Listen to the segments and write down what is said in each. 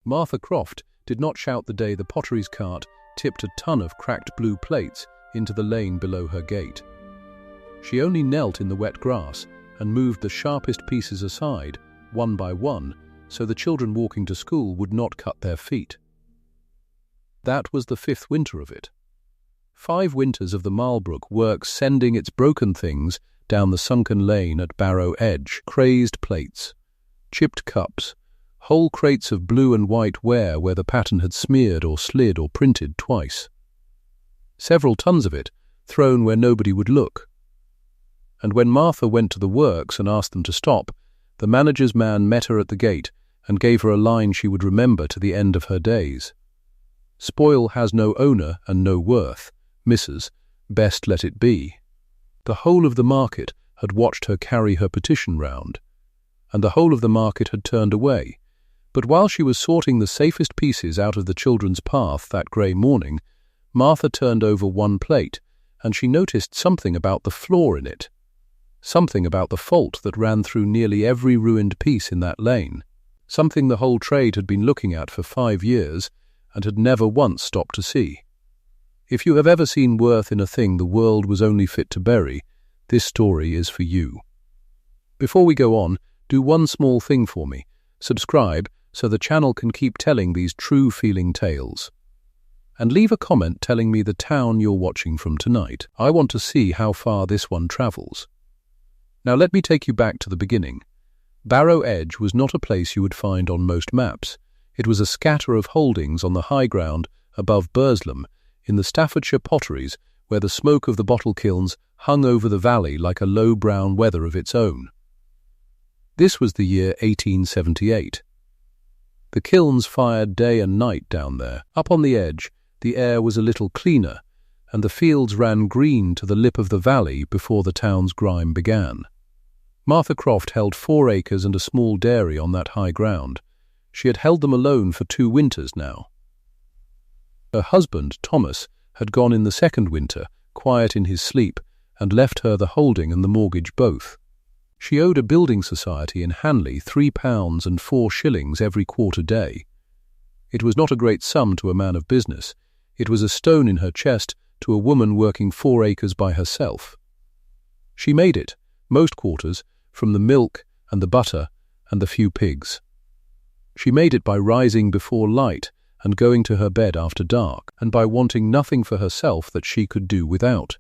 Martha Croft did not shout the day the potteries cart tipped a ton of cracked blue plates into the lane below her gate. She only knelt in the wet grass and moved the sharpest pieces aside, one by one, so the children walking to school would not cut their feet. That was the 5th winter of it. 5 winters of the Marlbrook work sending its broken things down the sunken lane at Barrow Edge, crazed plates, chipped cups, whole crates of blue and white ware where the pattern had smeared or slid or printed twice. Several tons of it thrown where nobody would look. And when Martha went to the works and asked them to stop, the manager's man met her at the gate and gave her a line she would remember to the end of her days. Spoil has no owner and no worth, Mrs. Best let it be. The whole of the market had watched her carry her petition round, and the whole of the market had turned away. But while she was sorting the safest pieces out of the children's path that grey morning, Martha turned over one plate, and she noticed something about the flaw in it, something about the fault that ran through nearly every ruined piece in that lane, something the whole trade had been looking at for 5 years and had never once stopped to see. If you have ever seen worth in a thing the world was only fit to bury, this story is for you. Before we go on, do one small thing for me. Subscribe so the channel can keep telling these true-feeling tales. And leave a comment telling me the town you're watching from tonight. I want to see how far this one travels. Now let me take you back to the beginning. Barrow Edge was not a place you would find on most maps. It was a scatter of holdings on the high ground above Burslem, in the Staffordshire potteries, where the smoke of the bottle kilns hung over the valley like a low brown weather of its own. This was the year 1878. The kilns fired day and night down there. Up on the edge, the air was a little cleaner, and the fields ran green to the lip of the valley before the town's grime began. Martha Croft held 4 acres and a small dairy on that high ground. She had held them alone for 2 winters now. Her husband, Thomas, had gone in the 2nd winter, quiet in his sleep, and left her the holding and the mortgage both. She owed a building society in Hanley £3 and 4 shillings every quarter day. It was not a great sum to a man of business. It was a stone in her chest to a woman working 4 acres by herself. She made it, most quarters, from the milk and the butter and the few pigs. She made it by rising before light and going to her bed after dark, and by wanting nothing for herself that she could do without.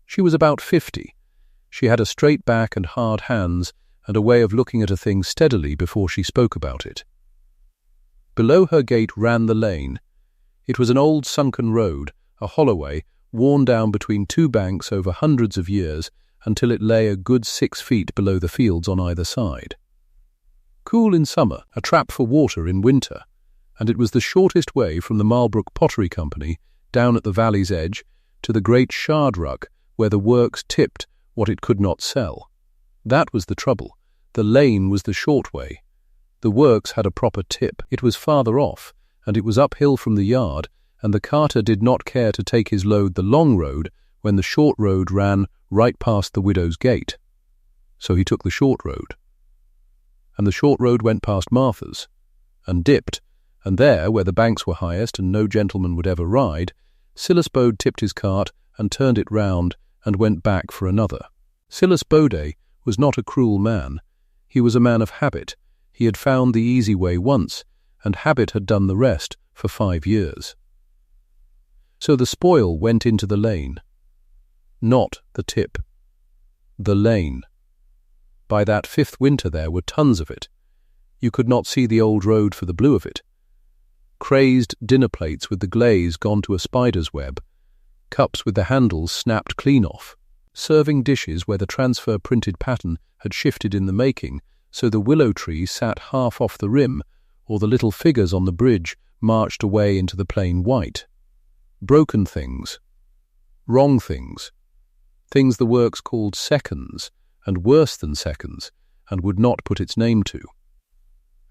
She was about 50. She had a straight back and hard hands, and a way of looking at a thing steadily before she spoke about it. Below her gate ran the lane. It was an old sunken road, a holloway, worn down between 2 banks over hundreds of years, until it lay a good 6 feet below the fields on either side. Cool in summer, a trap for water in winter, and it was the shortest way from the Marlbrook Pottery Company, down at the valley's edge, to the great shard ruck where the works tipped what it could not sell. That was the trouble. The lane was the short way. The works had a proper tip. It was farther off, and it was uphill from the yard, and the carter did not care to take his load the long road when the short road ran right past the widow's gate. So he took the short road. And the short road went past Martha's, and dipped, and there, where the banks were highest and no gentleman would ever ride, Silas Bode tipped his cart and turned it round and went back for another. Silas Bode was not a cruel man. He was a man of habit. He had found the easy way once, and habit had done the rest for 5 years. So the spoil went into the lane. Not the tip. The lane. By that 5th winter there were tons of it. You could not see the old road for the blue of it. Crazed dinner plates with the glaze gone to a spider's web, cups with the handles snapped clean off, serving dishes where the transfer printed pattern had shifted in the making, so the willow tree sat half off the rim, or the little figures on the bridge marched away into the plain white. Broken things. Wrong things. Things the works called seconds, and worse than seconds, and would not put its name to.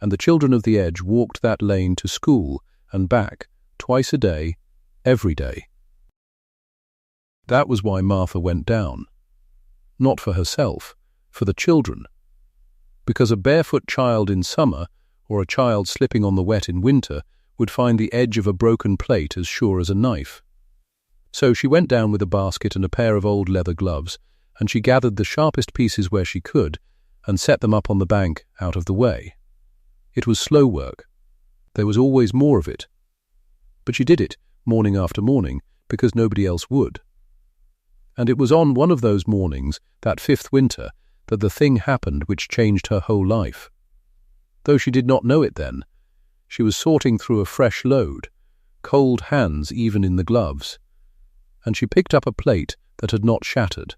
And the children of the edge walked that lane to school and back, twice a day, every day. That was why Martha went down. Not for herself, for the children. Because a barefoot child in summer, or a child slipping on the wet in winter would find the edge of a broken plate as sure as a knife. So she went down with a basket and a pair of old leather gloves, and she gathered the sharpest pieces where she could and set them up on the bank out of the way. It was slow work. There was always more of it. But she did it morning after morning because nobody else would. And it was on one of those mornings, that 5th winter, that the thing happened which changed her whole life. Though she did not know it then, she was sorting through a fresh load, cold hands even in the gloves, and she picked up a plate that had not shattered,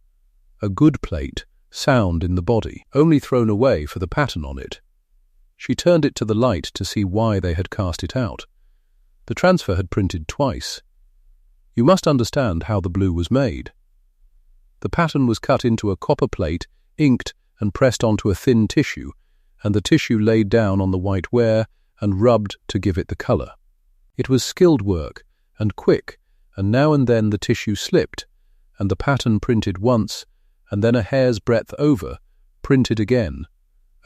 a good plate, sound in the body, only thrown away for the pattern on it. She turned it to the light to see why they had cast it out. The transfer had printed twice. You must understand how the blue was made. The pattern was cut into a copper plate, inked and pressed onto a thin tissue, and the tissue laid down on the white ware and rubbed to give it the colour. It was skilled work and quick, and now and then the tissue slipped, and the pattern printed once, and then a hair's breadth over, printed again,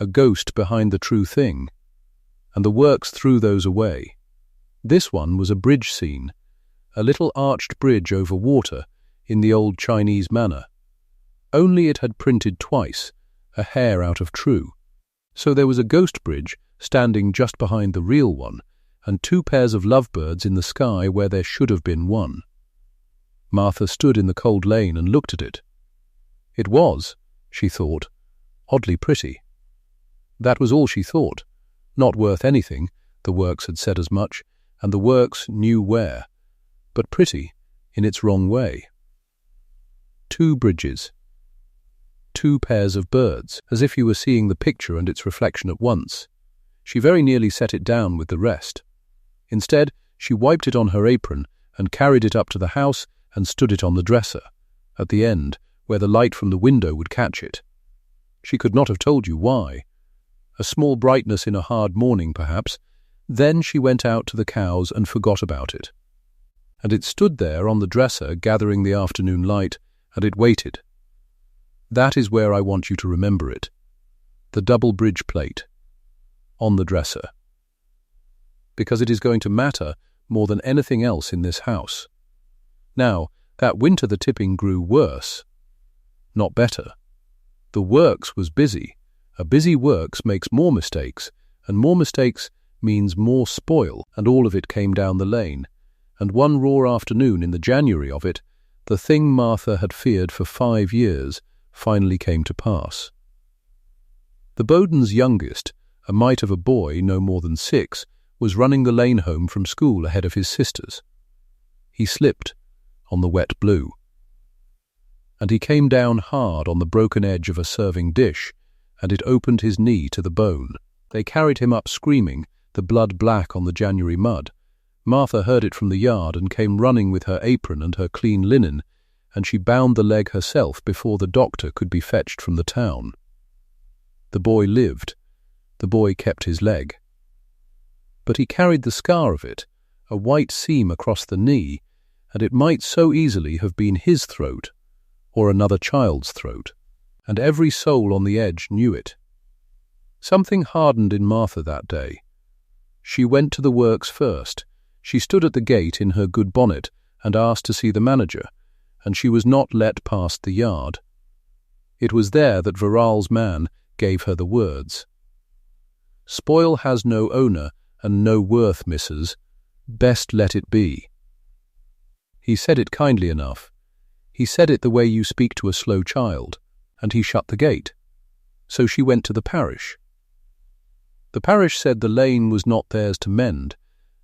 a ghost behind the true thing, and the works threw those away. This one was a bridge scene, a little arched bridge over water in the old Chinese manner. Only it had printed twice, a hair out of true. So there was a ghost bridge standing just behind the real one, and 2 pairs of lovebirds in the sky where there should have been one. Martha stood in the cold lane and looked at it. It was, she thought, oddly pretty. That was all she thought. Not worth anything, the works had said as much, and the works knew where, but pretty in its wrong way. 2 bridges. 2 pairs of birds, as if you were seeing the picture and its reflection at once. She very nearly set it down with the rest. Instead, she wiped it on her apron and carried it up to the house and stood it on the dresser, at the end, where the light from the window would catch it. She could not have told you why. A small brightness in a hard morning, perhaps. Then she went out to the cows and forgot about it. And it stood there on the dresser gathering the afternoon light, and it waited. That is where I want you to remember it. The double bridge plate. On the dresser. Because it is going to matter more than anything else in this house. Now, that winter the tipping grew worse, not better. The works was busy. A busy works makes more mistakes, and more mistakes means more spoil, and all of it came down the lane. And one raw afternoon in the January of it, the thing Martha had feared for 5 years finally came to pass. The Bowdens' youngest, a mite of a boy no more than 6, was running the lane home from school ahead of his sisters. He slipped on the wet blue, and he came down hard on the broken edge of a serving dish, and it opened his knee to the bone. They carried him up screaming, the blood black on the January mud. Martha heard it from the yard and came running with her apron and her clean linen, and she bound the leg herself before the doctor could be fetched from the town. The boy lived. The boy kept his leg. But he carried the scar of it, a white seam across the knee, and it might so easily have been his throat, or another child's throat, and every soul on the edge knew it. Something hardened in Martha that day. She went to the works first. She stood at the gate in her good bonnet and asked to see the manager, and she was not let past the yard. It was there that Verrall's man gave her the words. "Spoil has no owner and no worth, missus. Best let it be." He said it kindly enough. He said it the way you speak to a slow child, and he shut the gate. So she went to the parish. The parish said the lane was not theirs to mend,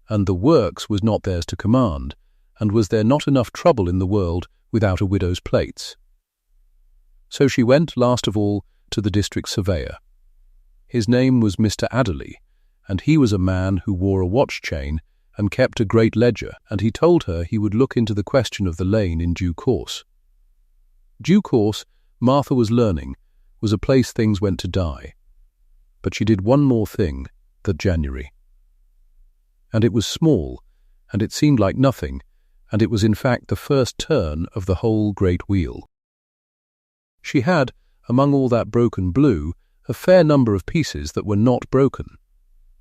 and the works was not theirs to command, and was there not enough trouble in the world without a widow's plates? So she went, last of all, to the district surveyor. His name was Mr. Adderley, and he was a man who wore a watch chain and kept a great ledger, and he told her he would look into the question of the lane in due course. Due course, Martha was learning, was a place things went to die. But she did one more thing that January. And it was small, and it seemed like nothing, and it was in fact the first turn of the whole great wheel. She had, among all that broken blue, a fair number of pieces that were not broken.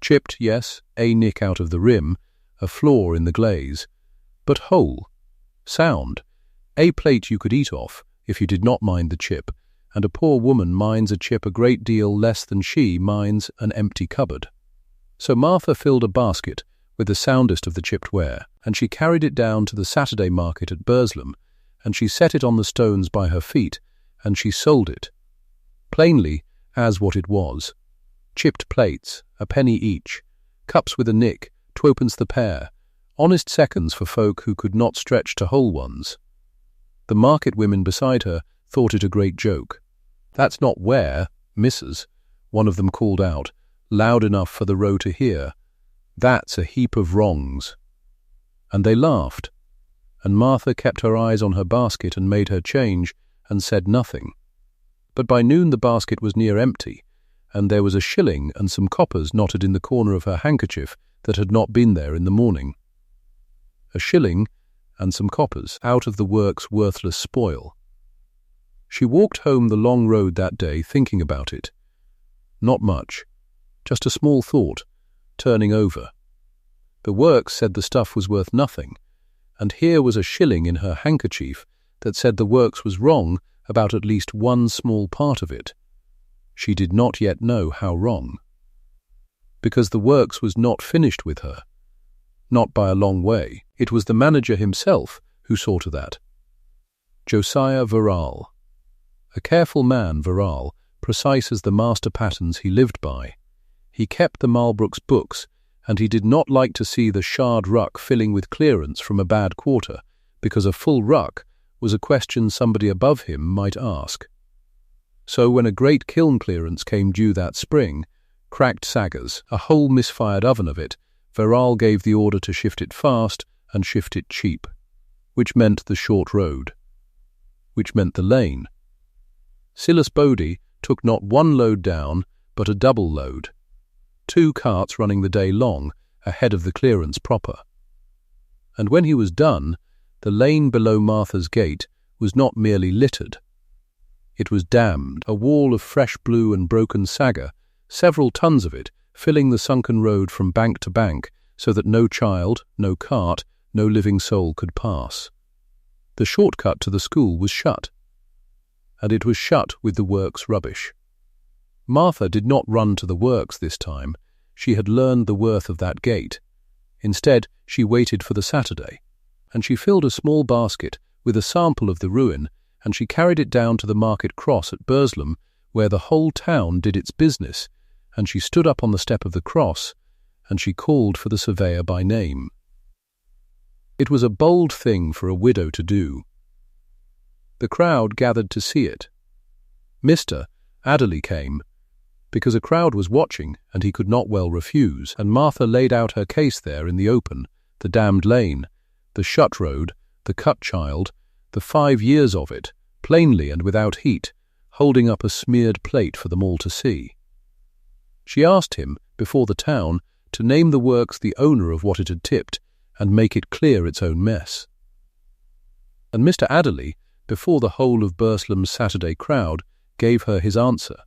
Chipped, yes, a nick out of the rim, a flaw in the glaze, but whole, sound, a plate you could eat off if you did not mind the chip, and a poor woman minds a chip a great deal less than she minds an empty cupboard. So Martha filled a basket with the soundest of the chipped ware, and she carried it down to the Saturday market at Burslem, and she set it on the stones by her feet, and she sold it, plainly as what it was. Chipped plates, a penny each, cups with a nick, twopence the pair, honest seconds for folk who could not stretch to whole ones. The market women beside her thought it a great joke. "That's not Ware, Mrs.," one of them called out, loud enough for the row to hear. "That's a heap of wrongs." And they laughed, and Martha kept her eyes on her basket and made her change, and said nothing. But by noon the basket was near empty, and there was a shilling and some coppers knotted in the corner of her handkerchief that had not been there in the morning. A shilling and some coppers out of the work's worthless spoil. She walked home the long road that day thinking about it. Not much, just a small thought, turning over. The works said the stuff was worth nothing, and here was a shilling in her handkerchief that said the works was wrong about at least one small part of it. She did not yet know how wrong. Because the works was not finished with her. Not by a long way. It was the manager himself who saw to that. Josiah Verrall. A careful man, Verrall, precise as the master patterns he lived by. He kept the Marlbrook's books, and he did not like to see the shard ruck filling with clearance from a bad quarter, because a full ruck was a question somebody above him might ask. So when a great kiln clearance came due that spring, cracked saggers, a whole misfired oven of it, Verrall gave the order to shift it fast and shift it cheap, which meant the short road, which meant the lane. Silas Bodie took not one load down, but a double load, 2 carts running the day long ahead of the clearance proper. And when he was done, the lane below Martha's gate was not merely littered. It was dammed, a wall of fresh blue and broken sagger, several tons of it, filling the sunken road from bank to bank, so that no child, no cart, no living soul could pass. The shortcut to the school was shut, and it was shut with the works rubbish. Martha did not run to the works this time. She had learned the worth of that gate. Instead, she waited for the Saturday, and she filled a small basket with a sample of the ruin, and she carried it down to the market cross at Burslem, where the whole town did its business, and she stood up on the step of the cross, and she called for the surveyor by name. It was a bold thing for a widow to do. The crowd gathered to see it. Mr. Adderley came, because a crowd was watching, and he could not well refuse, and Martha laid out her case there in the open, the damned lane, the shut road, the cut child, the 5 years of it, plainly and without heat, holding up a smeared plate for them all to see. She asked him, before the town, to name the works the owner of what it had tipped, and make it clear its own mess. And Mr. Adderley, before the whole of Burslem's Saturday crowd, gave her his answer.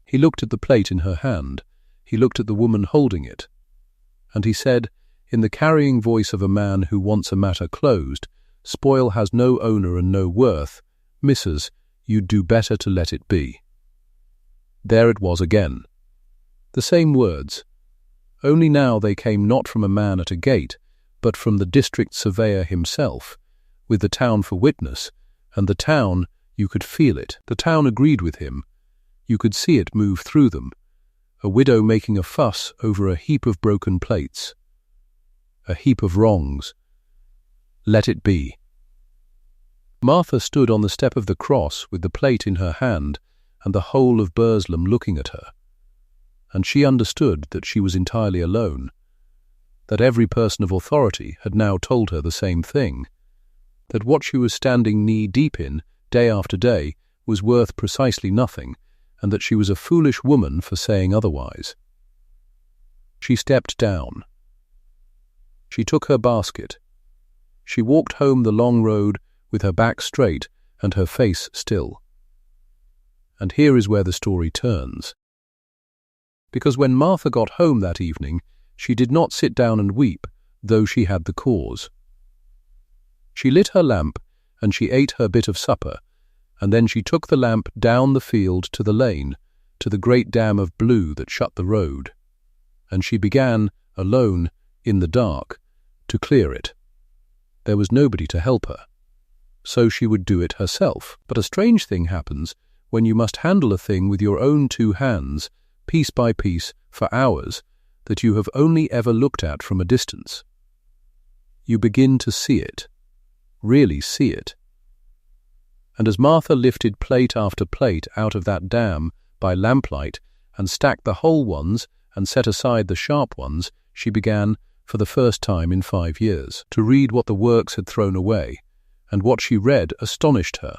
He looked at the plate in her hand, he looked at the woman holding it, and he said, in the carrying voice of a man who wants a matter closed, "Spoil has no owner and no worth. Missus, you'd do better to let it be." There it was again. The same words, only now they came not from a man at a gate, but from the district surveyor himself, with the town for witness, and the town, you could feel it, the town agreed with him, you could see it move through them, a widow making a fuss over a heap of broken plates, a heap of wrongs. Let it be. Martha stood on the step of the cross with the plate in her hand and the whole of Burslem looking at her, and she understood that she was entirely alone, that every person of authority had now told her the same thing, that what she was standing knee-deep in, day after day, was worth precisely nothing, and that she was a foolish woman for saying otherwise. She stepped down. She took her basket. She walked home the long road with her back straight and her face still. And here is where the story turns. because when Martha got home that evening, she did not sit down and weep, though she had the cause. She lit her lamp, and she ate her bit of supper, and then she took the lamp down the field to the lane, to the great dam of blue that shut the road, and she began, alone, in the dark, to clear it. There was nobody to help her, so she would do it herself. But a strange thing happens when you must handle a thing with your own 2 hands, piece by piece, for hours, that you have only ever looked at from a distance. You begin to see it, really see it. And as Martha lifted plate after plate out of that dam by lamplight and stacked the whole ones and set aside the sharp ones, she began, for the first time in 5 years, to read what the works had thrown away, and what she read astonished her.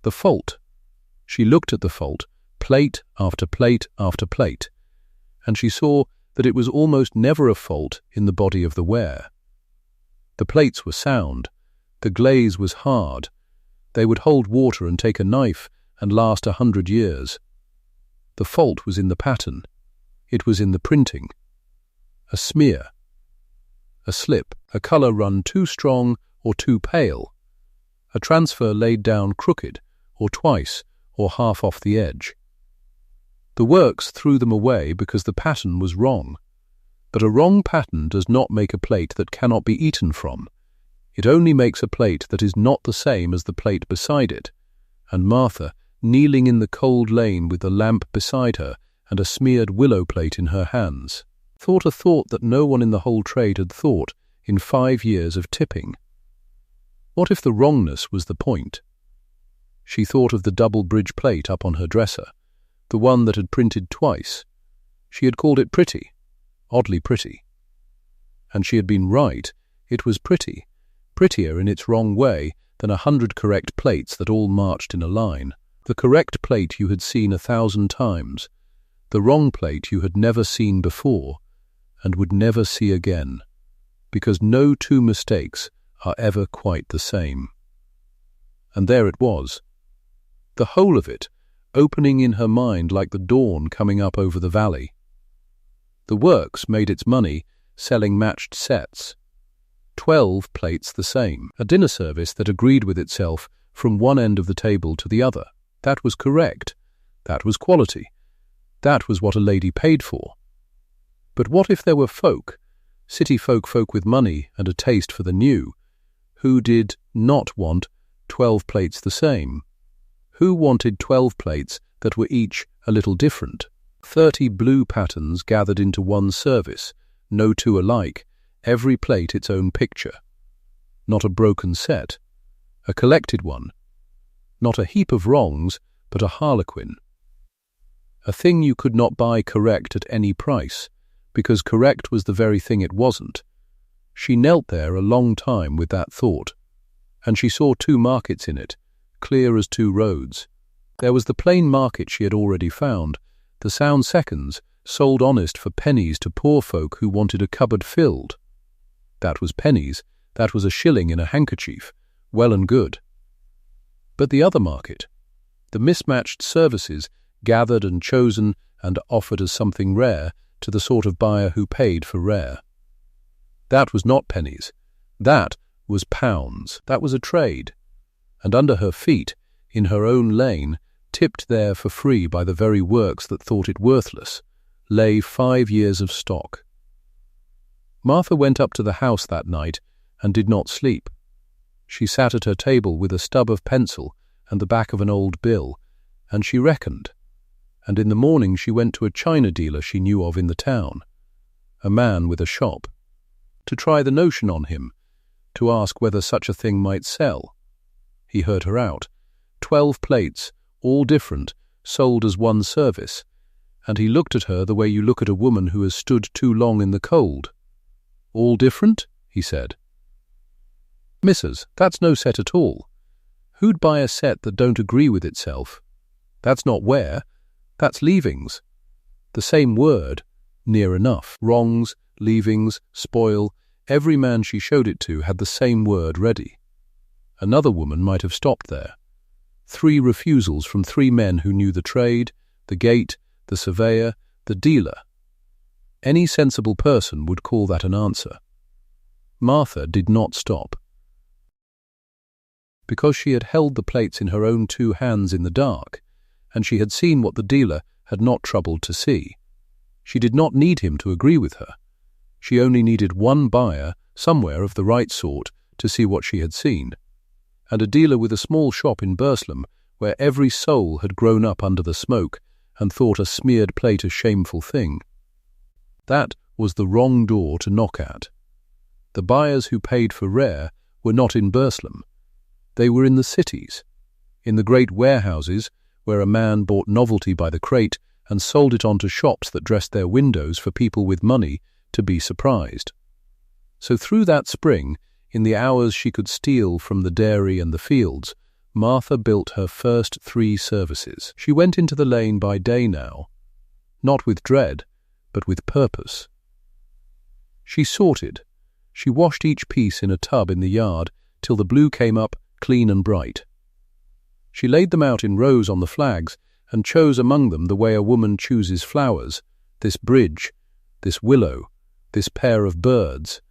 The fault. She looked at the fault, plate after plate after plate, and she saw that it was almost never a fault in the body of the ware. The plates were sound, the glaze was hard, they would hold water and take a knife and last 100 years. The fault was in the pattern, it was in the printing. A smear, a slip, a colour run too strong or too pale, a transfer laid down crooked, or twice, or half off the edge. The works threw them away because the pattern was wrong. But a wrong pattern does not make a plate that cannot be eaten from. It only makes a plate that is not the same as the plate beside it. And Martha, kneeling in the cold lane with the lamp beside her and a smeared willow plate in her hands, thought a thought that no one in the whole trade had thought in 5 years of tipping. What if the wrongness was the point? She thought of the double bridge plate up on her dresser, the one that had printed twice. She had called it pretty, oddly pretty. And she had been right, it was pretty, prettier in its wrong way than 100 correct plates that all marched in a line. The correct plate you had seen 1,000 times, the wrong plate you had never seen before and would never see again, because no 2 mistakes are ever quite the same. And there it was, the whole of it, opening in her mind like the dawn coming up over the valley. The works made its money selling matched sets. 12 plates the same, a dinner service that agreed with itself from one end of the table to the other. That was correct. That was quality. That was what a lady paid for. But what if there were folk, city folk with money and a taste for the new, who did not want 12 plates the same? Who wanted 12 plates that were each a little different? 30 blue patterns gathered into one service, no 2 alike, every plate its own picture. Not a broken set, a collected one. Not a heap of wrongs, but a harlequin. A thing you could not buy correct at any price, because correct was the very thing it wasn't. She knelt there a long time with that thought, and she saw 2 markets in it, clear as 2 roads. There was the plain market she had already found, the sound seconds, sold honest for pennies to poor folk who wanted a cupboard filled. That was pennies, that was a shilling in a handkerchief, well and good. But the other market, the mismatched services gathered and chosen and offered as something rare to the sort of buyer who paid for rare. That was not pennies, that was pounds, that was a trade. And under her feet, in her own lane, tipped there for free by the very works that thought it worthless, lay 5 years of stock. Martha went up to the house that night and did not sleep. She sat at her table with a stub of pencil and the back of an old bill, and she reckoned. And in the morning she went to a china dealer she knew of in the town, a man with a shop, to try the notion on him, to ask whether such a thing might sell. He heard her out. 12 plates, all different, sold as one service, and he looked at her the way you look at a woman who has stood too long in the cold. All different? He said. Missus, that's no set at all. Who'd buy a set that don't agree with itself? That's not Ware, that's leavings. The same word, near enough. Wrongs, leavings, spoil, every man she showed it to had the same word ready. Another woman might have stopped there. 3 refusals from 3 men who knew the trade, the gate, the surveyor, The dealer. Any sensible person would call that an answer. Martha did not stop. Because she had held the plates in her own 2 hands in the dark, and she had seen what the dealer had not troubled to see. She did not need him to agree with her. She only needed one buyer, somewhere of the right sort, to see what she had seen, and a dealer with a small shop in Burslem where every soul had grown up under the smoke and thought a smeared plate a shameful thing. That was the wrong door to knock at. The buyers who paid for Ware were not in Burslem. They were in the cities, in the great warehouses where a man bought novelty by the crate and sold it on to shops that dressed their windows for people with money to be surprised. So through that spring, in the hours she could steal from the dairy and the fields, Martha built her first 3 services. She went into the lane by day now, not with dread, but with purpose. She sorted. She washed each piece in a tub in the yard till the blue came up clean and bright. She laid them out in rows on the flags and chose among them the way a woman chooses flowers, this bridge, this willow, this pair of birds,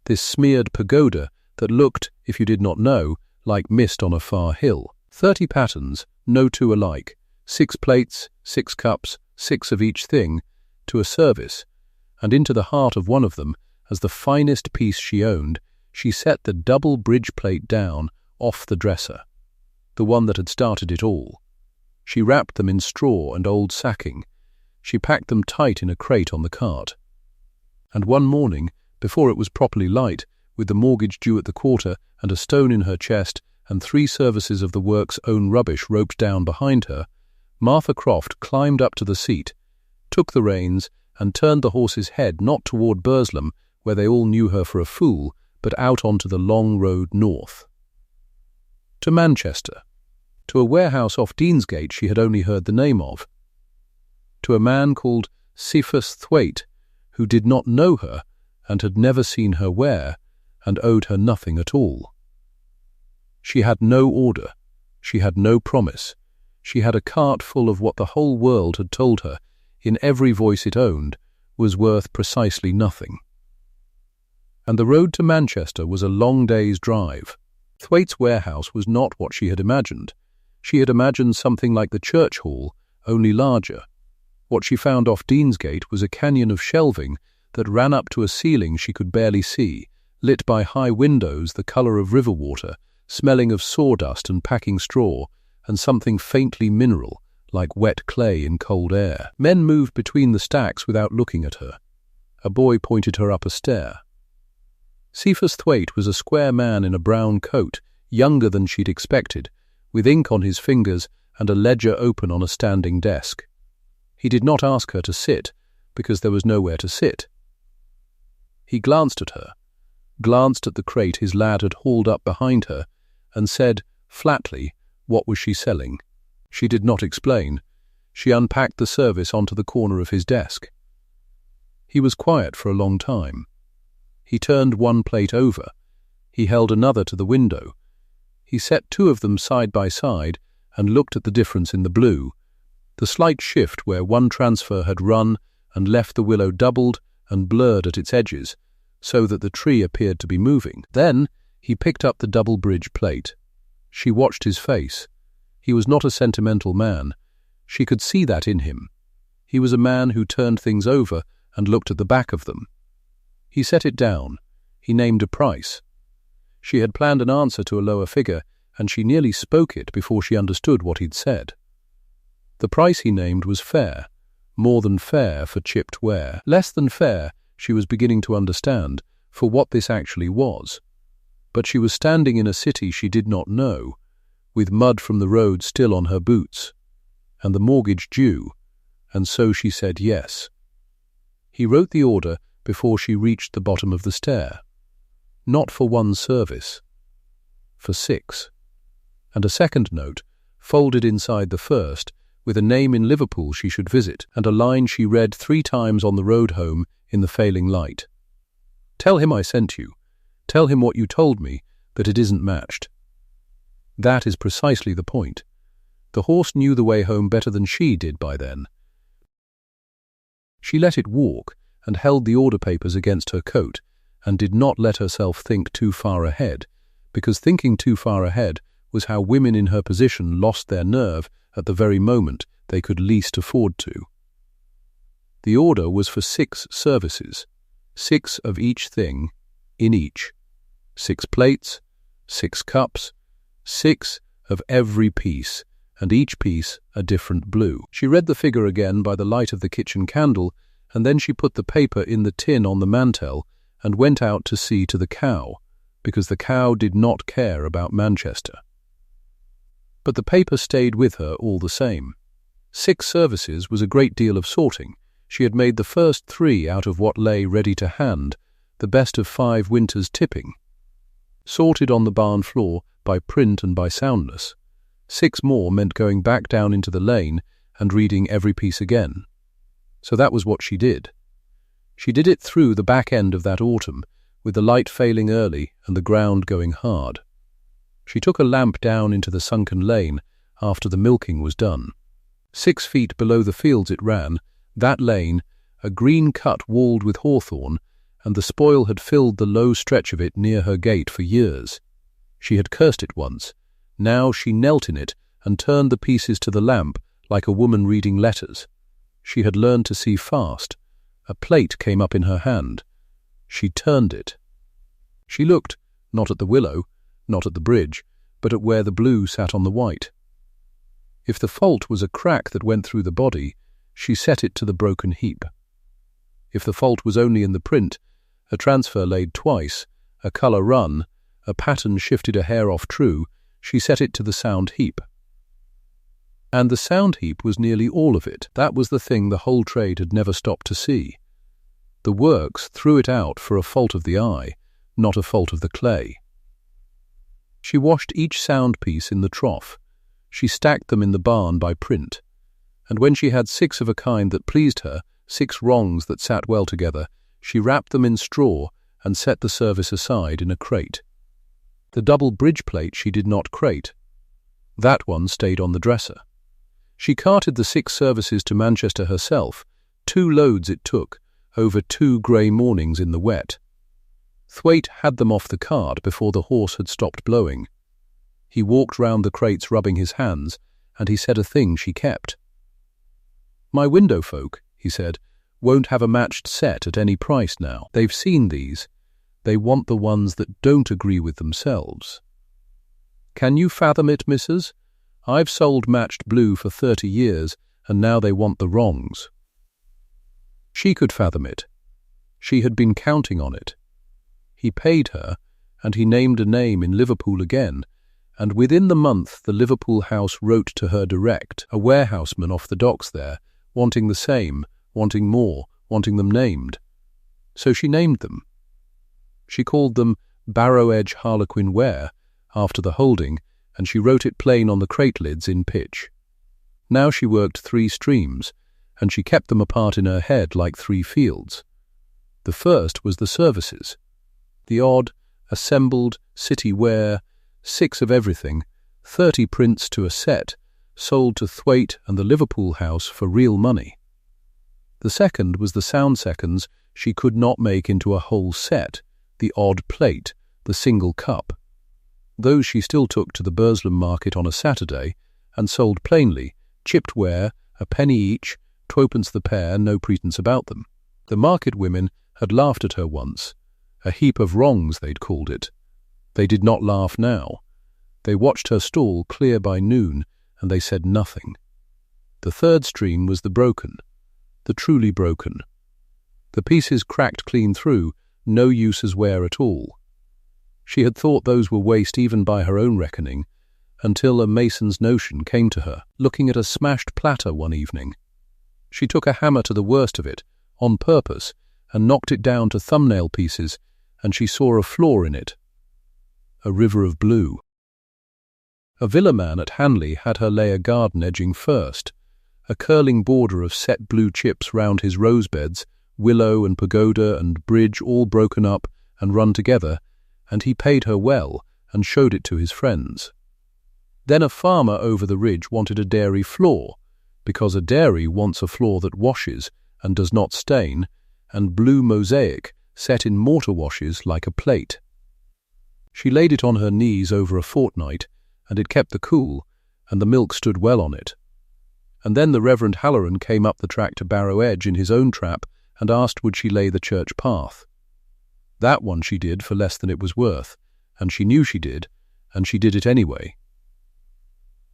this smeared pagoda that looked, if you did not know, like mist on a far hill. 30 patterns, no 2 alike, 6 plates, 6 cups, 6 of each thing, to a service, and into the heart of one of them, as the finest piece she owned, she set the double bridge plate down off the dresser, the one that had started it all. She wrapped them in straw and old sacking. She packed them tight in a crate on the cart. And one morning, before it was properly light, with the mortgage due at the quarter and a stone in her chest and 3 services of the work's own rubbish roped down behind her, Martha Croft climbed up to the seat, took the reins, and turned the horse's head not toward Burslem, where they all knew her for a fool, but out onto the long road north. To Manchester. To a warehouse off Deansgate she had only heard the name of. To a man called Cephas Thwaite, who did not know her and had never seen her wear, and owed her nothing at all. She had no order. She had no promise. She had a cart full of what the whole world had told her, in every voice it owned, was worth precisely nothing. And the road to Manchester was a long day's drive. Thwaite's warehouse was not what she had imagined. She had imagined something like the church hall, only larger. What she found off Deansgate was a canyon of shelving that ran up to a ceiling she could barely see, lit by high windows the colour of river water, smelling of sawdust and packing straw, and something faintly mineral, like wet clay in cold air. Men moved between the stacks without looking at her. A boy pointed her up a stair. Cephas Thwaite was a square man in a brown coat, younger than she'd expected, with ink on his fingers and a ledger open on a standing desk. He did not ask her to sit, because there was nowhere to sit. He glanced at her, glanced at the crate his lad had hauled up behind her, and said, flatly, what was she selling. She did not explain. She unpacked the service onto the corner of his desk. He was quiet for a long time. He turned one plate over. He held another to the window. He set 2 of them side by side and looked at the difference in the blue, the slight shift where one transfer had run and left the willow doubled and blurred at its edges, so that the tree appeared to be moving. Then he picked up the double bridge plate. She watched his face. He was not a sentimental man. She could see that in him. He was a man who turned things over and looked at the back of them. He set it down. He named a price. She had planned an answer to a lower figure, and she nearly spoke it before she understood what he'd said. The price he named was fair, more than fair for chipped ware. Less than fair, she was beginning to understand, for what this actually was. But she was standing in a city she did not know, with mud from the road still on her boots, and the mortgage due, and so she said yes. He wrote the order before she reached the bottom of the stair. Not for 1 service, for 6. And a second note, folded inside the first, with a name in Liverpool she should visit, and a line she read 3 times on the road home in the failing light. Tell him I sent you. Tell him what you told me, that it isn't matched. That is precisely the point. The horse knew the way home better than she did by then. She let it walk and held the order papers against her coat and did not let herself think too far ahead, because thinking too far ahead was how women in her position lost their nerve at the very moment they could least afford to. The order was for 6 services, 6 of each thing, in each. 6 plates, 6 cups, 6 of every piece, and each piece a different blue. She read the figure again by the light of the kitchen candle, and then she put the paper in the tin on the mantel and went out to see to the cow, because the cow did not care about Manchester. But the paper stayed with her all the same. 6 services was a great deal of sorting. She had made the first 3 out of what lay ready to hand, the best of 5 winters' tipping. Sorted on the barn floor by print and by soundness. 6 more meant going back down into the lane and reading every piece again. So that was what she did. She did it through the back end of that autumn, with the light failing early and the ground going hard. She took a lamp down into the sunken lane after the milking was done. 6 feet below the fields it ran, that lane, a green cut walled with hawthorn, and the spoil had filled the low stretch of it near her gate for years. She had cursed it once. Now she knelt in it and turned the pieces to the lamp like a woman reading letters. She had learned to see fast. A plate came up in her hand. She turned it. She looked, not at the willow, not at the bridge, but at where the blue sat on the white. If the fault was a crack that went through the body, she set it to the broken heap. If the fault was only in the print, a transfer laid twice, a colour run, a pattern shifted a hair off true, she set it to the sound heap. And the sound heap was nearly all of it. That was the thing the whole trade had never stopped to see. The works threw it out for a fault of the eye, not a fault of the clay. She washed each sound piece in the trough. She stacked them in the barn by print. And when she had 6 of a kind that pleased her, 6 wrongs that sat well together, she wrapped them in straw and set the service aside in a crate. The double bridge plate she did not crate. That one stayed on the dresser. She carted the 6 services to Manchester herself. 2 loads it took, over 2 grey mornings in the wet. Thwaite had them off the cart before the horse had stopped blowing. He walked round the crates rubbing his hands, and he said a thing she kept. "My window folk," he said, "won't have a matched set at any price now. They've seen these. They want the ones that don't agree with themselves. Can you fathom it, missus? I've sold matched blue for 30 years, and now they want the wrongs." She could fathom it. She had been counting on it. He paid her, and he named a name in Liverpool again, and within the month the Liverpool house wrote to her direct, a warehouseman off the docks there, wanting the same, wanting more, wanting them named. So she named them. She called them Barrow Edge Harlequin Ware, after the holding, and she wrote it plain on the crate lids in pitch. Now she worked 3 streams, and she kept them apart in her head like 3 fields. The first was the services. The odd, assembled, city ware, 6 of everything, 30 prints to a set, sold to Thwaite and the Liverpool house for real money. The second was the sound seconds she could not make into a whole set, the odd plate, the single cup. Those she still took to the Burslem market on a Saturday and sold plainly, chipped ware, a penny each, 2d the pair, no pretence about them. The market women had laughed at her once. A heap of wrongs, they'd called it. They did not laugh now. They watched her stall clear by noon, and they said nothing. The third stream was the broken, the truly broken. The pieces cracked clean through, no use as ware at all. She had thought those were waste even by her own reckoning, until a mason's notion came to her, looking at a smashed platter one evening. She took a hammer to the worst of it, on purpose, and knocked it down to thumbnail pieces, and she saw a flaw in it. A river of blue. A villa man at Hanley had her lay a garden edging first, a curling border of set blue chips round his rose beds, willow and pagoda and bridge all broken up and run together, and he paid her well and showed it to his friends. Then a farmer over the ridge wanted a dairy flaw, because a dairy wants a flaw that washes and does not stain, and blue mosaic set in mortar washes like a plate. She laid it on her knees over a fortnight, and it kept the cool, and the milk stood well on it. And then the Reverend Halloran came up the track to Barrow Edge in his own trap and asked would she lay the church path. That one she did for less than it was worth, and she knew she did, and she did it anyway.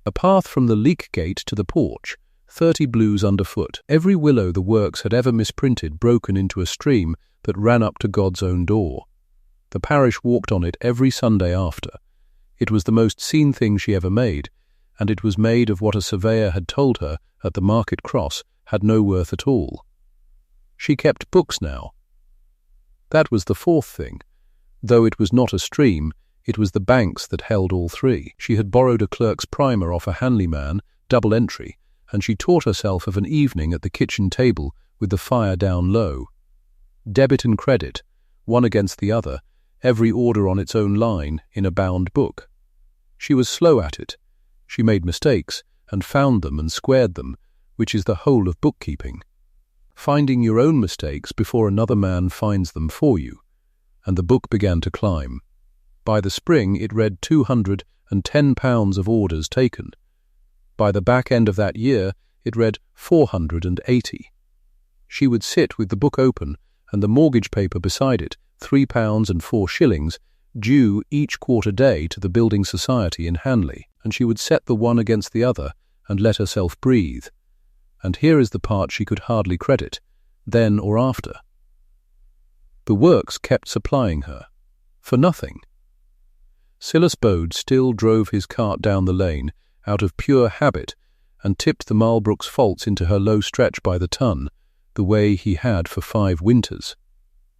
A path from the leak gate to the porch, 30 blues underfoot, every willow the works had ever misprinted broken into a stream that ran up to God's own door. The parish walked on it every Sunday after. It was the most seen thing she ever made, and it was made of what a surveyor had told her at the market cross had no worth at all. She kept books now. That was the fourth thing. Though it was not a stream, it was the banks that held all three. She had borrowed a clerk's primer off a Hanley man, double entry, and she taught herself of an evening at the kitchen table with the fire down low. Debit and credit, one against the other, every order on its own line in a bound book. She was slow at it. She made mistakes and found them and squared them, which is the whole of bookkeeping. Finding your own mistakes before another man finds them for you. And the book began to climb. By the spring it read £210 of orders taken. By the back end of that year it read 480. She would sit with the book open and the mortgage paper beside it, £3 and 4 shillings, due each quarter day to the Building Society in Hanley, and she would set the one against the other and let herself breathe. And here is the part she could hardly credit, then or after. The works kept supplying her, for nothing. Silas Bode still drove his cart down the lane, out of pure habit, and tipped the Marlbrook's faults into her low stretch by the ton, the way he had for 5 winters,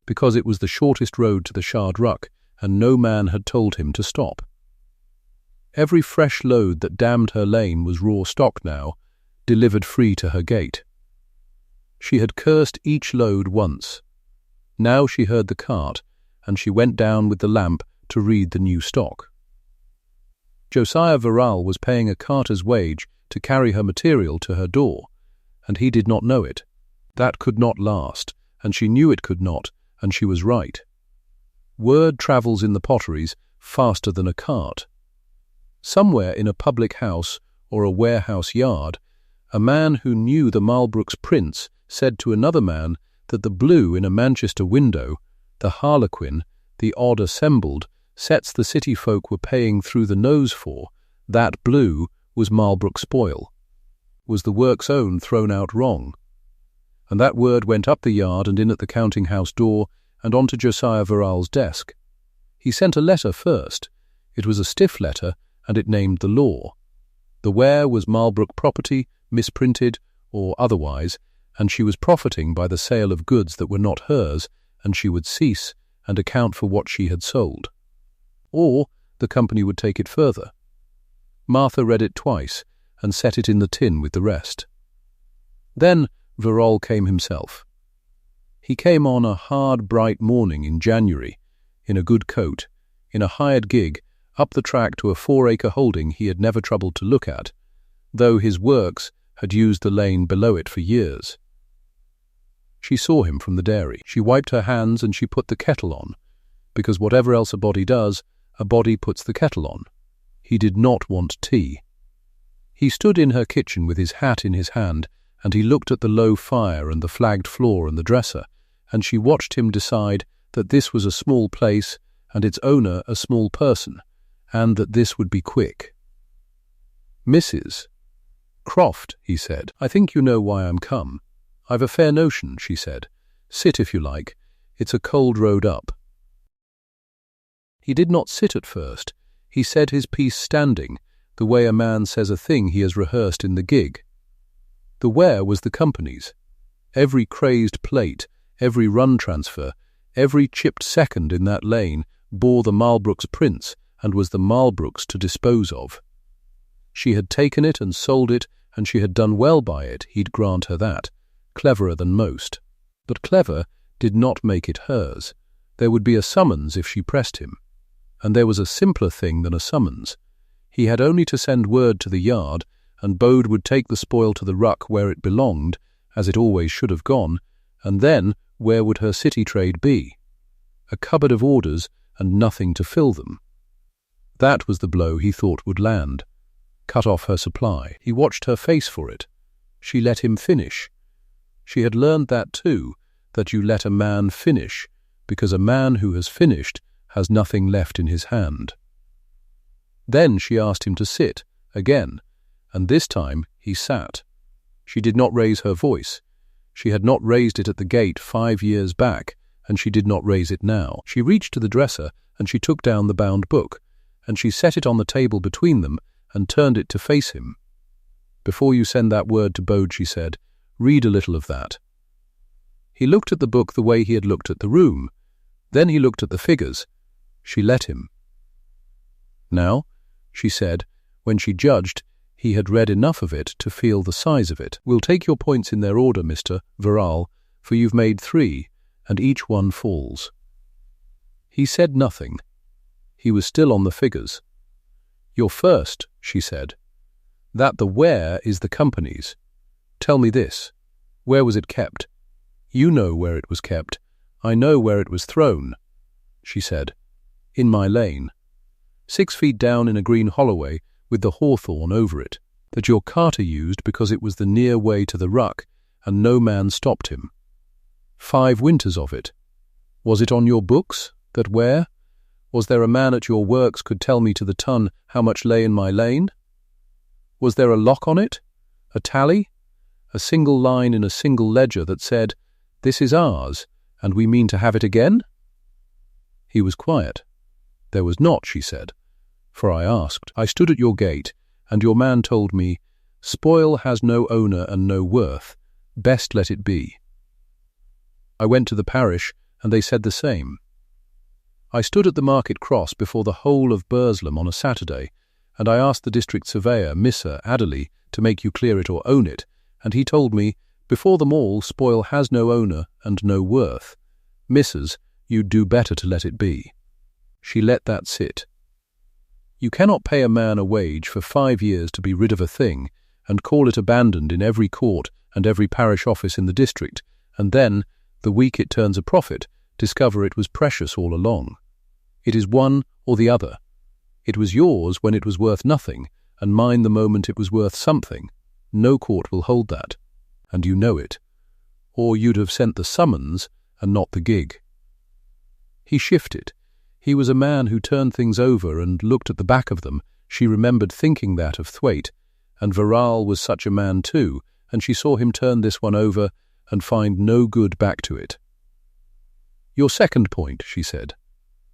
because it was the shortest road to the shard ruck, and no man had told him to stop. Every fresh load that damned her lane was raw stock now, delivered free to her gate. She had cursed each load once. Now she heard the cart, and she went down with the lamp to read the new stock. Josiah Verrall was paying a carter's wage to carry her material to her door, and he did not know it. That could not last, and she knew it could not, and she was right. Word travels in the potteries faster than a cart. Somewhere in a public house or a warehouse yard, a man who knew the Marlbrook's prints said to another man that the blue in a Manchester window, the harlequin, the odd assembled, sets the city folk were paying through the nose for, that blue was Marlbrook spoil. Was the work's own thrown out wrong? And that word went up the yard and in at the counting-house door and onto Josiah Verrall's desk. He sent a letter first. It was a stiff letter, and it named the law. The Ware was Marlbrook property, misprinted or otherwise, and she was profiting by the sale of goods that were not hers, and she would cease and account for what she had sold. Or the company would take it further. Martha read it twice and set it in the tin with the rest. Then Verrall came himself. He came on a hard, bright morning in January, in a good coat, in a hired gig, up the track to a 4-acre holding he had never troubled to look at, though his works had used the lane below it for years. She saw him from the dairy. She wiped her hands and she put the kettle on, because whatever else a body does, a body puts the kettle on. He did not want tea. He stood in her kitchen with his hat in his hand, and he looked at the low fire and the flagged floor and the dresser, and she watched him decide that this was a small place and its owner a small person, and that this would be quick. "Mrs. Croft," he said, "I think you know why I'm come." "I've a fair notion," she said. "Sit if you like. It's a cold road up." He did not sit at first. He said his piece standing, the way a man says a thing he has rehearsed in the gig. The Ware was the company's. Every crazed plate, every run transfer, every chipped second in that lane bore the Marlbrook's prints and was the Marlbrook's to dispose of. She had taken it and sold it, and she had done well by it, he'd grant her that, cleverer than most. But clever did not make it hers. There would be a summons if she pressed him. And there was a simpler thing than a summons. He had only to send word to the yard, and Bode would take the spoil to the ruck where it belonged, as it always should have gone, and then where would her city trade be? A cupboard of orders and nothing to fill them. That was the blow he thought would land. Cut off her supply. He watched her face for it. She let him finish. She had learned that too, that you let a man finish, because a man who has finished has nothing left in his hand. Then she asked him to sit, again, and this time he sat. She did not raise her voice. She had not raised it at the gate 5 years back, and she did not raise it now. She reached to the dresser, and she took down the bound book, and she set it on the table between them and turned it to face him. "Before you send that word to Bode," she said, "read a little of that." He looked at the book the way he had looked at the room. Then he looked at the figures. She let him. "Now," she said, when she judged he had read enough of it to feel the size of it, "we'll take your points in their order, Mr. Verral, for you've made 3, and each one falls." He said nothing. He was still on the figures. "Your first," she said. "That the Ware is the company's. Tell me this. Where was it kept? You know where it was kept. I know where it was thrown," she said. "In my lane. 6 feet down in a green holloway with the hawthorn over it, that your carter used because it was the near way to the ruck, and no man stopped him. 5 winters of it. Was it on your books, that Ware? Was there a man at your works could tell me to the ton how much lay in my lane? Was there a lock on it? A tally? A single line in a single ledger that said, 'This is ours, and we mean to have it again'?" He was quiet. "There was not," she said, "for I asked. I stood at your gate, and your man told me, 'Spoil has no owner and no worth. Best let it be.' I went to the parish, and they said the same. I stood at the market cross before the whole of Burslem on a Saturday, and I asked the district surveyor, Mr. Adderley, to make you clear it or own it, and he told me, 'Before them all, spoil has no owner and no worth. Mrs., you'd do better to let it be.' She let that sit. You cannot pay a man a wage for 5 years to be rid of a thing, and call it abandoned in every court and every parish office in the district, and then, the week it turns a profit, discover it was precious all along. It is one or the other. It was yours when it was worth nothing, and mine the moment it was worth something. No court will hold that, and you know it. Or you'd have sent the summons and not the gig." He shifted. He was a man who turned things over and looked at the back of them. She remembered thinking that of Thwaite, and Verral was such a man too, and she saw him turn this one over and find no good back to it. "Your second point," she said.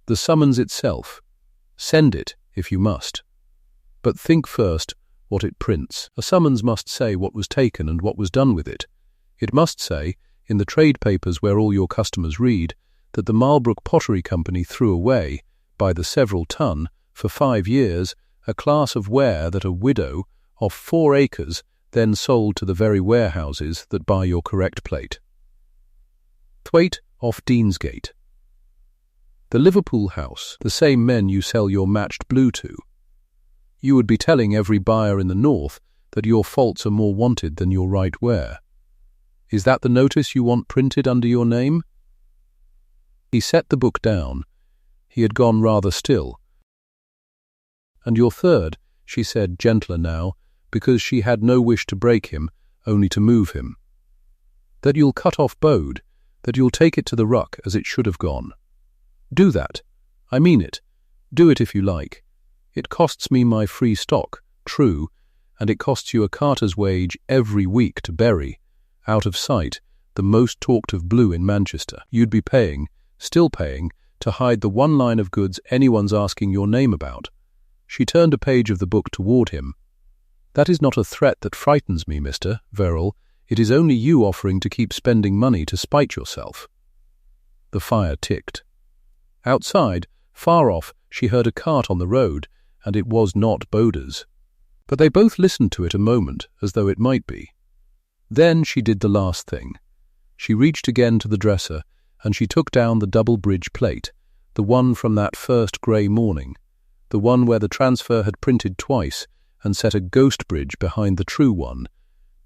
"The summons itself. Send it, if you must. But think first what it prints. A summons must say what was taken and what was done with it. It must say, in the trade papers where all your customers read, that the Marlbrook Pottery Company threw away, by the several ton, for 5 years, a class of ware that a widow, of 4 acres, then sold to the very warehouses that buy your correct plate. Thwaite off Deansgate. The Liverpool house, the same men you sell your matched blue to. You would be telling every buyer in the north that your faults are more wanted than your right ware. Is that the notice you want printed under your name?" He set the book down. He had gone rather still. "And your third," she said, gentler now, because she had no wish to break him, only to move him. "That you'll cut off Bode, that you'll take it to the ruck as it should have gone. Do that. I mean it. Do it if you like. It costs me my free stock, true, and it costs you a carter's wage every week to bury, out of sight, the most talked of blue in Manchester. You'd be paying, still paying, to hide the one line of goods anyone's asking your name about." She turned a page of the book toward him. "That is not a threat that frightens me, Mr. Verral. It is only you offering to keep spending money to spite yourself." The fire ticked. Outside, far off, she heard a cart on the road, and it was not Bode's. But they both listened to it a moment, as though it might be. Then she did the last thing. She reached again to the dresser, and she took down the double bridge plate, the one from that first grey morning, the one where the transfer had printed twice and set a ghost bridge behind the true one,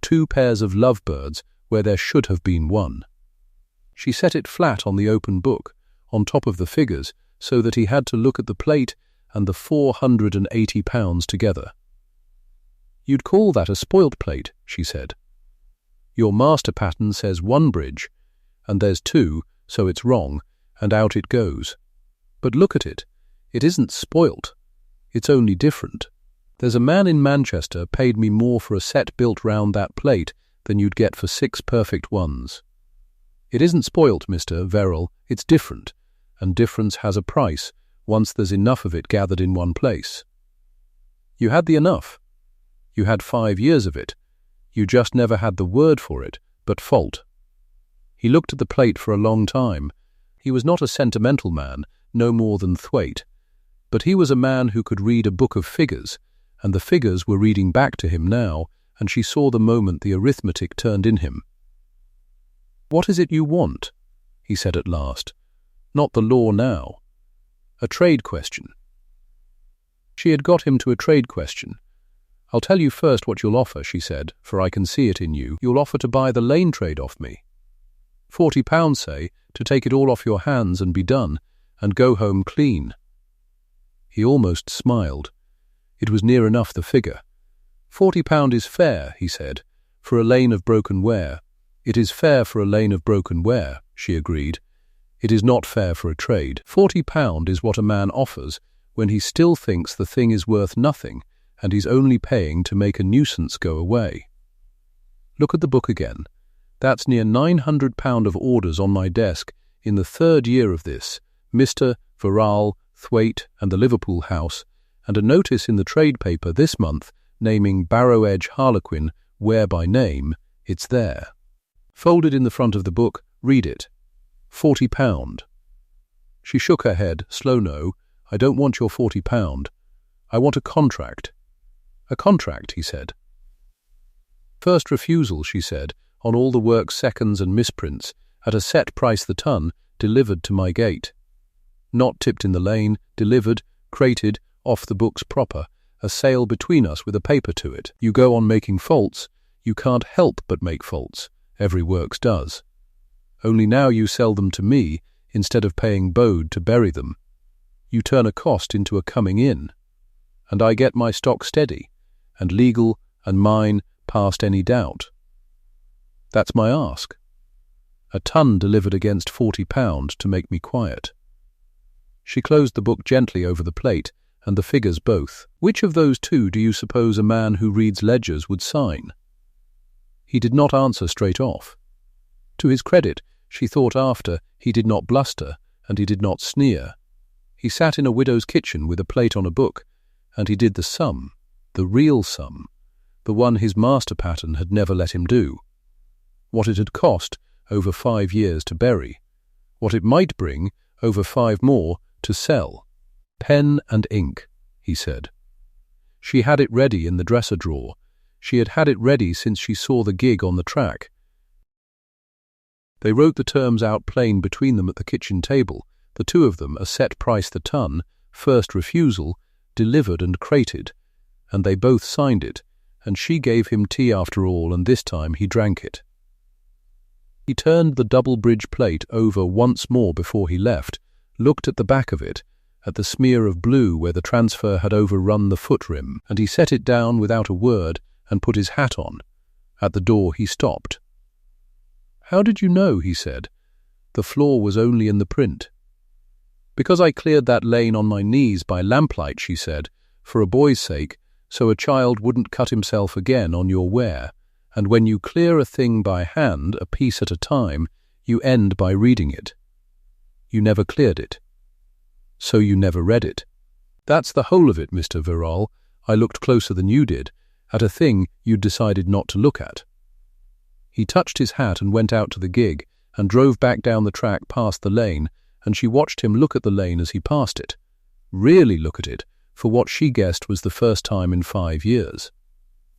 2 pairs of lovebirds where there should have been one. She set it flat on the open book, on top of the figures, so that he had to look at the plate and the £480 together. "You'd call that a spoilt plate," she said. "Your master pattern says one bridge, and there's two, so it's wrong, and out it goes. But look at it. It isn't spoilt. It's only different. There's a man in Manchester paid me more for a set built round that plate than you'd get for 6 perfect ones. It isn't spoilt, Mr. Verrill, it's different, and difference has a price once there's enough of it gathered in one place. You had the enough. You had 5 years of it. You just never had the word for it, but fault." He looked at the plate for a long time. He was not a sentimental man, no more than Thwaite, but he was a man who could read a book of figures, and the figures were reading back to him now, and she saw the moment the arithmetic turned in him. "What is it you want?" he said at last. "Not the law now. A trade question." She had got him to a trade question. "I'll tell you first what you'll offer," she said, "for I can see it in you. You'll offer to buy the lane trade off me. £40, say, to take it all off your hands and be done, and go home clean." He almost smiled. It was near enough the figure. £40 is fair, he said, for a lane of broken ware. It is fair for a lane of broken ware, she agreed. It is not fair for a trade. £40 is what a man offers when he still thinks the thing is worth nothing and he's only paying to make a nuisance go away. Look at the book again. That's near £900 of orders on my desk in the 3rd year of this, Mr. Verrill, Thwaite and the Liverpool house, and a notice in the trade paper this month naming Barrow Edge Harlequin, Ware by name. It's there. Folded in the front of the book, read it. £40. She shook her head. "Slow no, I don't want your £40. I want a contract." "A contract," he said. "First refusal," she said, "on all the work's seconds and misprints, at a set price the ton, delivered to my gate. Not tipped in the lane, delivered, crated, off the books proper, a sale between us with a paper to it. You go on making faults, you can't help but make faults, every works does. Only now you sell them to me, instead of paying Bode to bury them. You turn a cost into a coming in. And I get my stock steady, and legal, and mine, past any doubt. That's my ask. A ton delivered against £40 to make me quiet." She closed the book gently over the plate, and the figures both. "Which of those two do you suppose a man who reads ledgers would sign?" He did not answer straight off. To his credit, she thought after, he did not bluster, and he did not sneer. He sat in a widow's kitchen with a plate on a book, and he did the sum, the real sum, the one his master pattern had never let him do. What it had cost over 5 years to bury, what it might bring over 5 more to sell. "Pen and ink," he said. She had it ready in the dresser drawer. She had had it ready since she saw the gig on the track. They wrote the terms out plain between them at the kitchen table, the two of them, a set price the ton, first refusal, delivered and crated, and they both signed it, and she gave him tea after all, and this time he drank it. He turned the double bridge plate over once more before he left, looked at the back of it, at the smear of blue where the transfer had overrun the foot rim, and he set it down without a word and put his hat on. At the door he stopped. "How did you know?" he said. "The flaw was only in the print." "Because I cleared that lane on my knees by lamplight," she said, "for a boy's sake, so a child wouldn't cut himself again on your Ware, and when you clear a thing by hand, a piece at a time, you end by reading it. You never cleared it. So you never read it. That's the whole of it, Mr. Verrill. I looked closer than you did, at a thing you'd decided not to look at." He touched his hat and went out to the gig, and drove back down the track past the lane, and she watched him look at the lane as he passed it. Really look at it, for what she guessed was the first time in 5 years.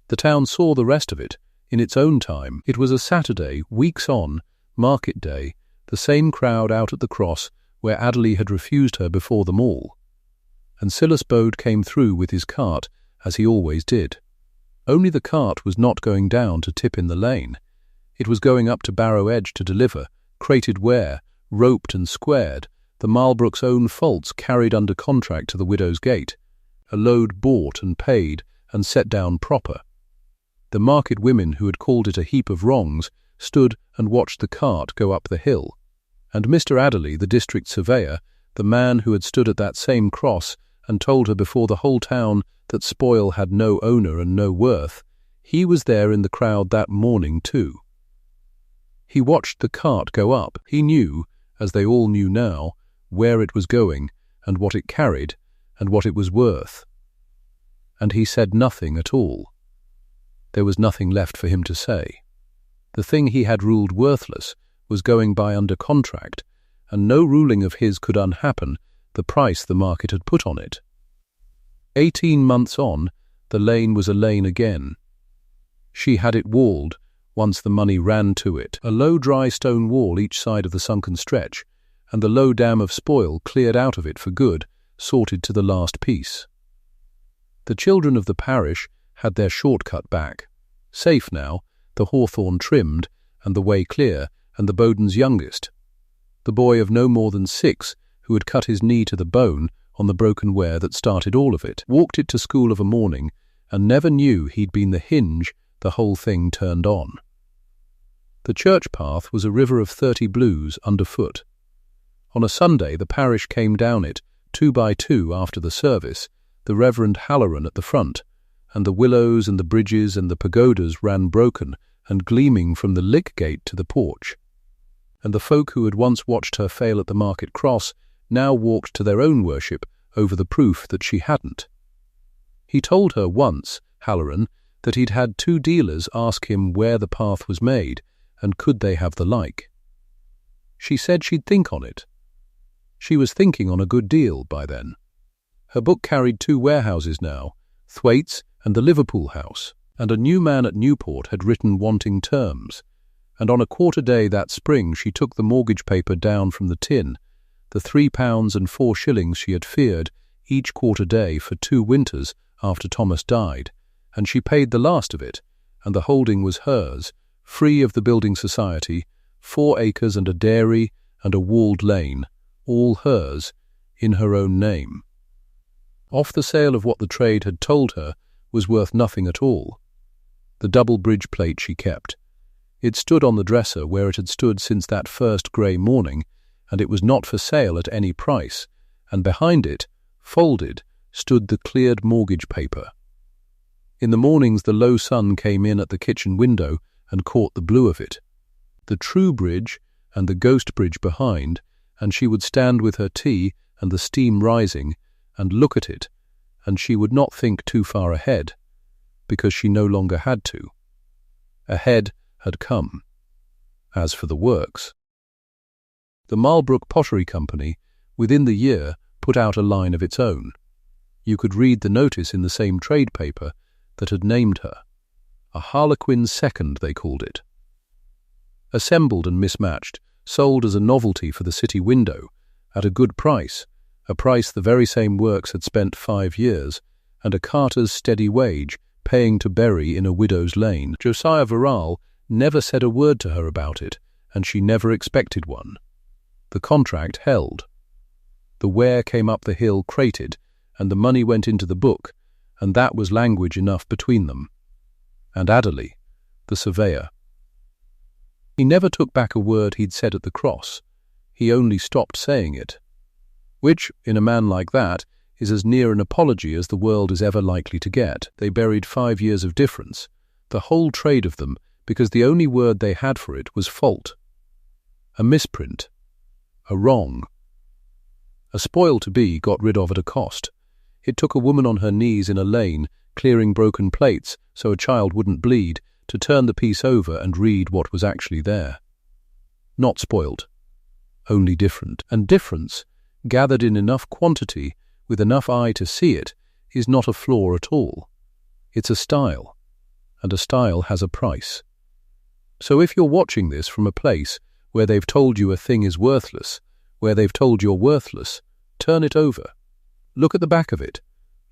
The town saw the rest of it, in its own time. It was a Saturday, weeks on, market day, the same crowd out at the cross where Adderley had refused her before them all. And Silas Bode came through with his cart, as he always did. Only the cart was not going down to tip in the lane. It was going up to Barrow Edge to deliver, crated ware, roped and squared, the Marlbrook's own faults carried under contract to the widow's gate, a load bought and paid and set down proper. The market women who had called it a heap of wrongs stood and watched the cart go up the hill, and Mr. Adderley, the district surveyor, the man who had stood at that same cross and told her before the whole town that spoil had no owner and no worth, he was there in the crowd that morning too. He watched the cart go up. He knew, as they all knew now, where it was going and what it carried and what it was worth. And he said nothing at all. There was nothing left for him to say. The thing he had ruled worthless was going by under contract, and no ruling of his could unhappen the price the market had put on it. 18 months on, the lane was a lane again. She had it walled, once the money ran to it, a low dry stone wall each side of the sunken stretch, and the low dam of spoil cleared out of it for good, sorted to the last piece. The children of the parish had their shortcut back. Safe now, the hawthorn trimmed, and the way clear, and the Bowden's youngest, the boy of no more than 6, who had cut his knee to the bone on the broken ware that started all of it, walked it to school of a morning, and never knew he'd been the hinge the whole thing turned on. The church path was a river of 30 blues underfoot. On a Sunday the parish came down it, 2 by 2 after the service, the Reverend Halloran at the front, and the willows and the bridges and the pagodas ran broken and gleaming from the lick gate to the porch. And the folk who had once watched her fail at the market cross now walked to their own worship over the proof that she hadn't. He told her once, Halloran, that he'd had 2 dealers ask him where the path was made, and could they have the like. She said she'd think on it. She was thinking on a good deal by then. Her book carried 2 warehouses now, Thwaites and the Liverpool house, and a new man at Newport had written wanting terms, and on a quarter day that spring she took the mortgage paper down from the tin, the £3 and 4 shillings she had feared each quarter day for 2 winters after Thomas died, and she paid the last of it, and the holding was hers, free of the building society, 4 acres and a dairy and a walled lane, all hers, in her own name. Off the sale of what the trade had told her was worth nothing at all. The double bridge plate she kept. It stood on the dresser where it had stood since that first grey morning, and it was not for sale at any price, and behind it, folded, stood the cleared mortgage paper. In the mornings the low sun came in at the kitchen window and caught the blue of it. The true bridge and the ghost bridge behind, and she would stand with her tea and the steam rising and look at it, and she would not think too far ahead, because she no longer had to. Ahead had come. As for the works, the Marlbrook Pottery Company, within the year, put out a line of its own. You could read the notice in the same trade paper that had named her. A Harlequin second, they called it. Assembled and mismatched, sold as a novelty for the city window, at a good price, a price the very same works had spent 5 years, and a carter's steady wage, paying to bury in a widow's lane. Josiah Verrall never said a word to her about it, and she never expected one. The contract held. The ware came up the hill crated, and the money went into the book, and that was language enough between them. And Adderley, the surveyor. He never took back a word he'd said at the cross. He only stopped saying it. Which, in a man like that, is as near an apology as the world is ever likely to get. They buried 5 years of difference, the whole trade of them, because the only word they had for it was fault. A misprint. A wrong. A spoil to be got rid of at a cost. It took a woman on her knees in a lane, clearing broken plates so a child wouldn't bleed, to turn the piece over and read what was actually there. Not spoilt, only different. And difference, gathered in enough quantity, with enough eye to see it, is not a flaw at all. It's a style, and a style has a price. So if you're watching this from a place where they've told you a thing is worthless, where they've told you're worthless, turn it over. Look at the back of it.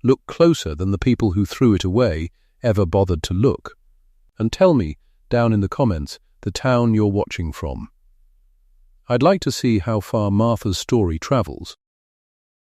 Look closer than the people who threw it away ever bothered to look. And tell me, down in the comments, the town you're watching from. I'd like to see how far Martha's story travels.